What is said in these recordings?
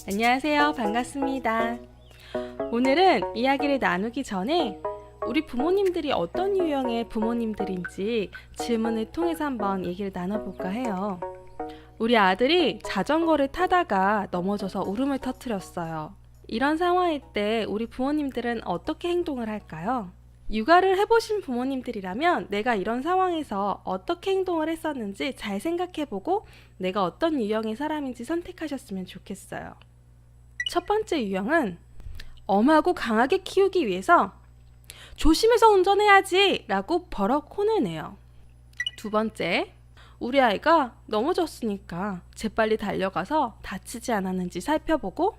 안녕하세요. 반갑습니다. 오늘은 이야기를 나누기 전에 우리 부모님들이 어떤 유형의 부모님들인지 질문을 통해서 한번 얘기를 나눠볼까 해요. 우리 아들이 자전거를 타다가 넘어져서 울음을 터뜨렸어요. 이런 상황일 때 우리 부모님들은 어떻게 행동을 할까요? 육아를 해보신 부모님들이라면 내가 이런 상황에서 어떻게 행동을 했었는지 잘 생각해보고 내가 어떤 유형의 사람인지 선택하셨으면 좋겠어요. 첫 번째 유형은 엄하고 강하게 키우기 위해서 조심해서 운전해야지 라고 버럭 혼을 내요. 두 번째, 우리 아이가 넘어졌으니까 재빨리 달려가서 다치지 않았는지 살펴보고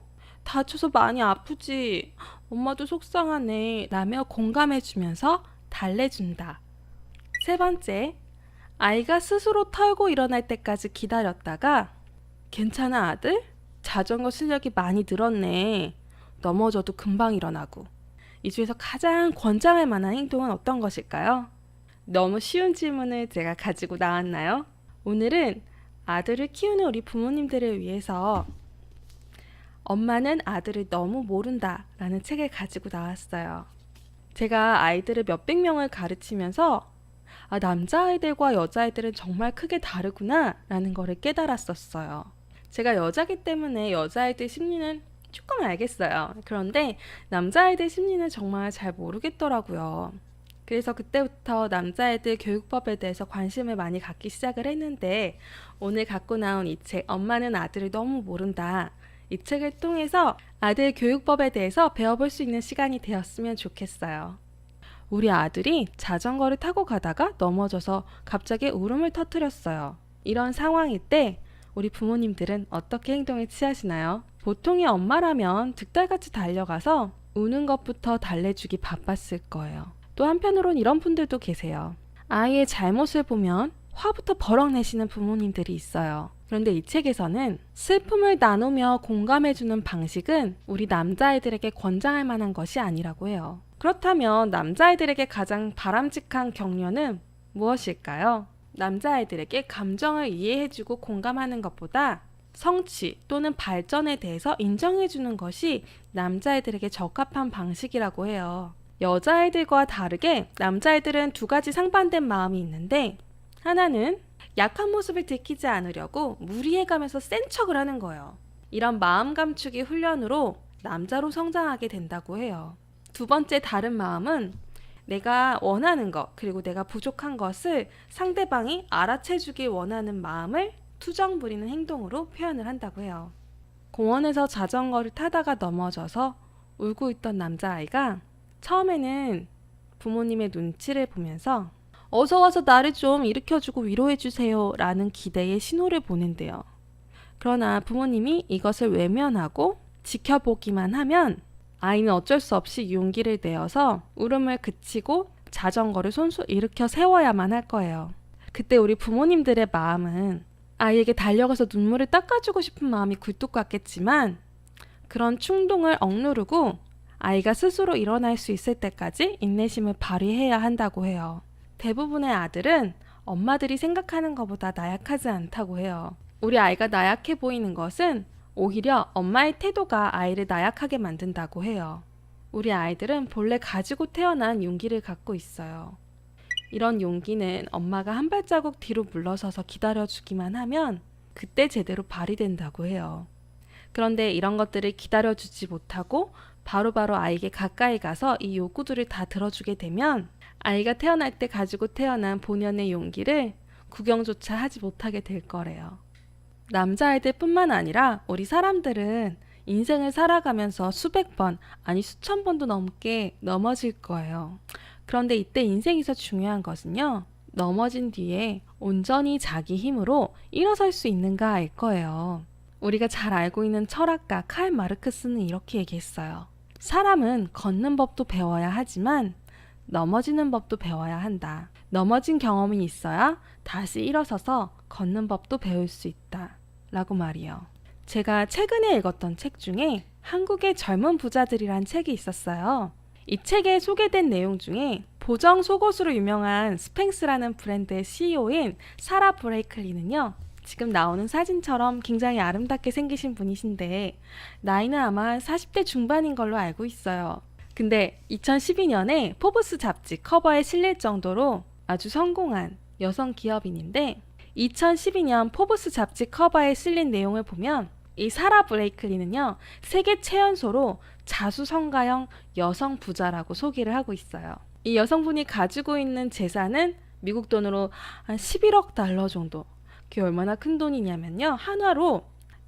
다쳐서 많이 아프지, 엄마도 속상하네 라며 공감해주면서 달래준다. 세 번째, 아이가 스스로 털고 일어날 때까지 기다렸다가 괜찮아 아들? 자전거 실력이 많이 늘었네. 넘어져도 금방 일어나고. 이 중에서 가장 권장할 만한 행동은 어떤 것일까요? 너무 쉬운 질문을 제가 가지고 나왔나요? 오늘은 아들을 키우는 우리 부모님들을 위해서 엄마는 아들을 너무 모른다 라는 책을 가지고 나왔어요. 제가 아이들을 몇백 명을 가르치면서 남자아이들과 여자아이들은 정말 크게 다르구나 라는 거를 깨달았었어요. 제가 여자기 때문에 여자아이들 심리는 조금 알겠어요. 그런데 남자아이들 심리는 정말 잘 모르겠더라고요. 그래서 그때부터 남자아이들 교육법에 대해서 관심을 많이 갖기 시작을 했는데 오늘 갖고 나온 이 책 엄마는 아들을 너무 모른다. 이 책을 통해서 아들 교육법에 대해서 배워볼 수 있는 시간이 되었으면 좋겠어요. 우리 아들이 자전거를 타고 가다가 넘어져서 갑자기 울음을 터뜨렸어요. 이런 상황일 때 우리 부모님들은 어떻게 행동을 취하시나요? 보통의 엄마라면 득달같이 달려가서 우는 것부터 달래주기 바빴을 거예요. 또 한편으론 이런 분들도 계세요. 아이의 잘못을 보면 화부터 버럭 내시는 부모님들이 있어요. 그런데 이 책에서는 슬픔을 나누며 공감해주는 방식은 우리 남자아이들에게 권장할 만한 것이 아니라고 해요. 그렇다면 남자아이들에게 가장 바람직한 격려는 무엇일까요? 남자아이들에게 감정을 이해해주고 공감하는 것보다 성취 또는 발전에 대해서 인정해주는 것이 남자아이들에게 적합한 방식이라고 해요. 여자아이들과 다르게 남자아이들은 두 가지 상반된 마음이 있는데 하나는 약한 모습을 들키지 않으려고 무리해가면서 센 척을 하는 거예요. 이런 마음 감추기 훈련으로 남자로 성장하게 된다고 해요. 두 번째 다른 마음은 내가 원하는 것 그리고 내가 부족한 것을 상대방이 알아채주길 원하는 마음을 투정 부리는 행동으로 표현을 한다고 해요. 공원에서 자전거를 타다가 넘어져서 울고 있던 남자아이가 처음에는 부모님의 눈치를 보면서 어서 와서 나를 좀 일으켜주고 위로해주세요 라는 기대의 신호를 보낸대요. 그러나 부모님이 이것을 외면하고 지켜보기만 하면 아이는 어쩔 수 없이 용기를 내어서 울음을 그치고 자전거를 손수 일으켜 세워야만 할 거예요. 그때 우리 부모님들의 마음은 아이에게 달려가서 눈물을 닦아주고 싶은 마음이 굴뚝 같겠지만 그런 충동을 억누르고 아이가 스스로 일어날 수 있을 때까지 인내심을 발휘해야 한다고 해요. 대부분의 아들은 엄마들이 생각하는 것보다 나약하지 않다고 해요. 우리 아이가 나약해 보이는 것은 오히려 엄마의 태도가 아이를 나약하게 만든다고 해요. 우리 아이들은 본래 가지고 태어난 용기를 갖고 있어요. 이런 용기는 엄마가 한 발자국 뒤로 물러서서 기다려주기만 하면 그때 제대로 발휘된다고 해요. 그런데 이런 것들을 기다려주지 못하고 바로바로 아이에게 가까이 가서 이 요구들을 다 들어주게 되면 아이가 태어날 때 가지고 태어난 본연의 용기를 구경조차 하지 못하게 될 거래요. 남자아이들 뿐만 아니라 우리 사람들은 인생을 살아가면서 수백 번, 아니 수천 번도 넘게 넘어질 거예요. 그런데 이때 인생에서 중요한 것은요. 넘어진 뒤에 온전히 자기 힘으로 일어설 수 있는가일 거예요. 우리가 잘 알고 있는 철학가 칼 마르크스는 이렇게 얘기했어요. 사람은 걷는 법도 배워야 하지만 넘어지는 법도 배워야 한다. 넘어진 경험이 있어야 다시 일어서서 걷는 법도 배울 수 있다. 라고 말이요. 제가 최근에 읽었던 책 중에 한국의 젊은 부자들이란 책이 있었어요. 이 책에 소개된 내용 중에 보정 속옷으로 유명한 스팽스라는 브랜드의 CEO인 사라 브레이클리는요. 지금 나오는 사진처럼 굉장히 아름답게 생기신 분이신데 나이는 아마 40대 중반인 걸로 알고 있어요. 근데 2012년에 포브스 잡지 커버에 실릴 정도로 아주 성공한 여성 기업인인데 2012년 포브스 잡지 커버에 실린 내용을 보면 이 사라 브레이클리는요, 세계 최연소로 자수성가형 여성 부자라고 소개를 하고 있어요. 이 여성분이 가지고 있는 재산은 미국 돈으로 한 11억 달러 정도. 그게 얼마나 큰 돈이냐면요, 한화로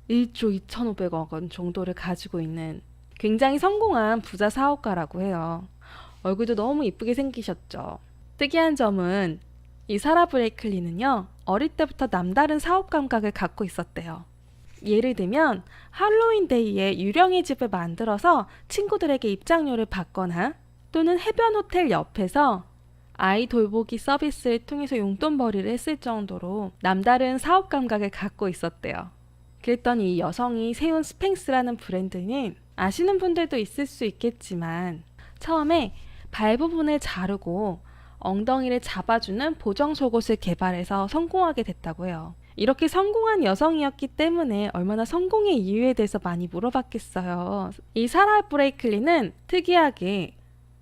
1조 2,500억 원 정도를 가지고 있는 굉장히 성공한 부자 사업가라고 해요. 얼굴도 너무 이쁘게 생기셨죠. 특이한 점은 이 사라 브레이클리는요, 어릴 때부터 남다른 사업 감각을 갖고 있었대요. 예를 들면 할로윈 데이에 유령의 집을 만들어서 친구들에게 입장료를 받거나 또는 해변 호텔 옆에서 아이 돌보기 서비스를 통해서 용돈벌이를 했을 정도로 남다른 사업 감각을 갖고 있었대요. 그랬더니 이 여성이 세운 스팽스라는 브랜드는 아시는 분들도 있을 수 있겠지만 처음에 발 부분을 자르고 엉덩이를 잡아주는 보정 속옷을 개발해서 성공하게 됐다고 해요. 이렇게 성공한 여성이었기 때문에 얼마나 성공의 이유에 대해서 많이 물어봤겠어요. 이 사라 브레이클리는 특이하게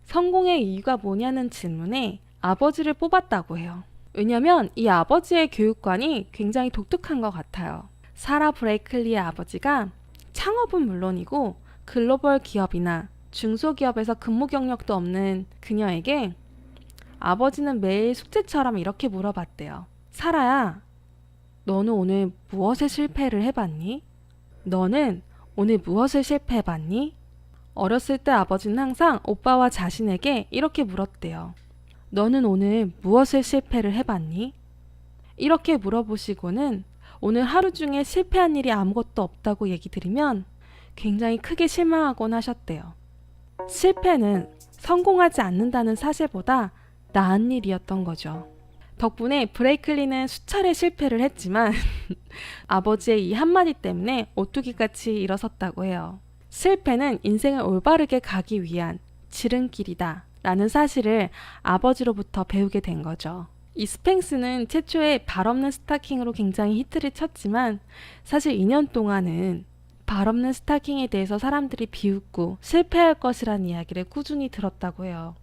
성공의 이유가 뭐냐는 질문에 아버지를 뽑았다고 해요. 왜냐면 이 아버지의 교육관이 굉장히 독특한 것 같아요. 사라 브레이클리의 아버지가 창업은 물론이고 글로벌 기업이나 중소기업에서 근무 경력도 없는 그녀에게 아버지는 매일 숙제처럼 이렇게 물어봤대요. 사라야, 너는 오늘 무엇에 실패를 해봤니? 너는 오늘 무엇을 실패해봤니? 어렸을 때 아버지는 항상 오빠와 자신에게 이렇게 물었대요. 너는 오늘 무엇을 실패를 해봤니? 이렇게 물어보시고는 오늘 하루 중에 실패한 일이 아무것도 없다고 얘기 드리면 굉장히 크게 실망하곤 하셨대요. 실패는 성공하지 않는다는 사실보다 나은 일이었던 거죠. 덕분에 브레이클리는 수차례 실패를 했지만 아버지의 이 한마디 때문에 오뚜기같이 일어섰다고 해요. 실패는 인생을 올바르게 가기 위한 지름길이다 라는 사실을 아버지로부터 배우게 된 거죠. 이 스팽스는 최초에 발 없는 스타킹으로 굉장히 히트를 쳤지만 사실 2년 동안은 발 없는 스타킹에 대해서 사람들이 비웃고 실패할 것이라는 이야기를 꾸준히 들었다고 해요.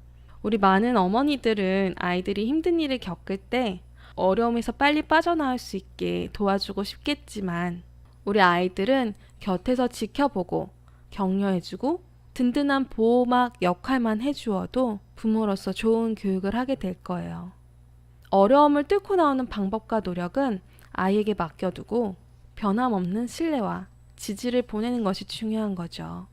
우리 많은 어머니들은 아이들이 힘든 일을 겪을 때 어려움에서 빨리 빠져나올 수 있게 도와주고 싶겠지만 우리 아이들은 곁에서 지켜보고 격려해주고 든든한 보호막 역할만 해주어도 부모로서 좋은 교육을 하게 될 거예요. 어려움을 뚫고 나오는 방법과 노력은 아이에게 맡겨두고 변함없는 신뢰와 지지를 보내는 것이 중요한 거죠.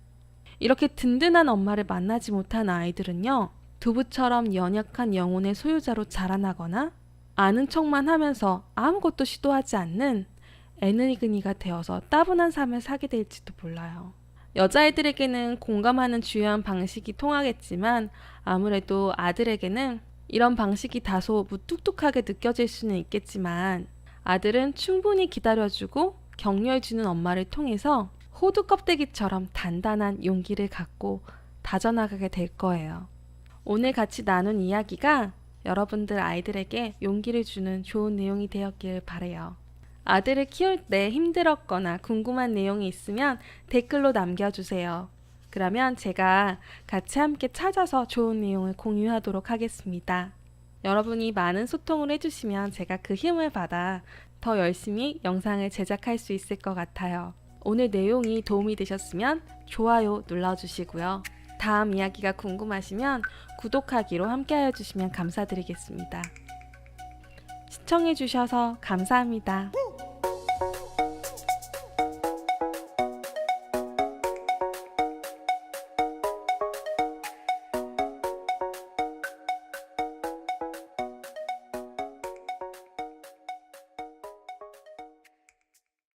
이렇게 든든한 엄마를 만나지 못한 아이들은요, 두부처럼 연약한 영혼의 소유자로 자라나거나 아는 척만 하면서 아무것도 시도하지 않는 애늙은이가 되어서 따분한 삶을 살게 될지도 몰라요. 여자애들에게는 공감하는 주요한 방식이 통하겠지만 아무래도 아들에게는 이런 방식이 다소 무뚝뚝하게 느껴질 수는 있겠지만 아들은 충분히 기다려주고 격려해주는 엄마를 통해서 호두 껍데기처럼 단단한 용기를 갖고 다져나가게 될 거예요. 오늘 같이 나눈 이야기가 여러분들 아이들에게 용기를 주는 좋은 내용이 되었길 바라요. 아들을 키울 때 힘들었거나 궁금한 내용이 있으면 댓글로 남겨주세요. 그러면 제가 같이 함께 찾아서 좋은 내용을 공유하도록 하겠습니다. 여러분이 많은 소통을 해주시면 제가 그 힘을 받아 더 열심히 영상을 제작할 수 있을 것 같아요. 오늘 내용이 도움이 되셨으면 좋아요 눌러주시고요. 다음 이야기가 궁금하시면 구독하기로 함께하여 주시면 감사드리겠습니다. 시청해주셔서 감사합니다.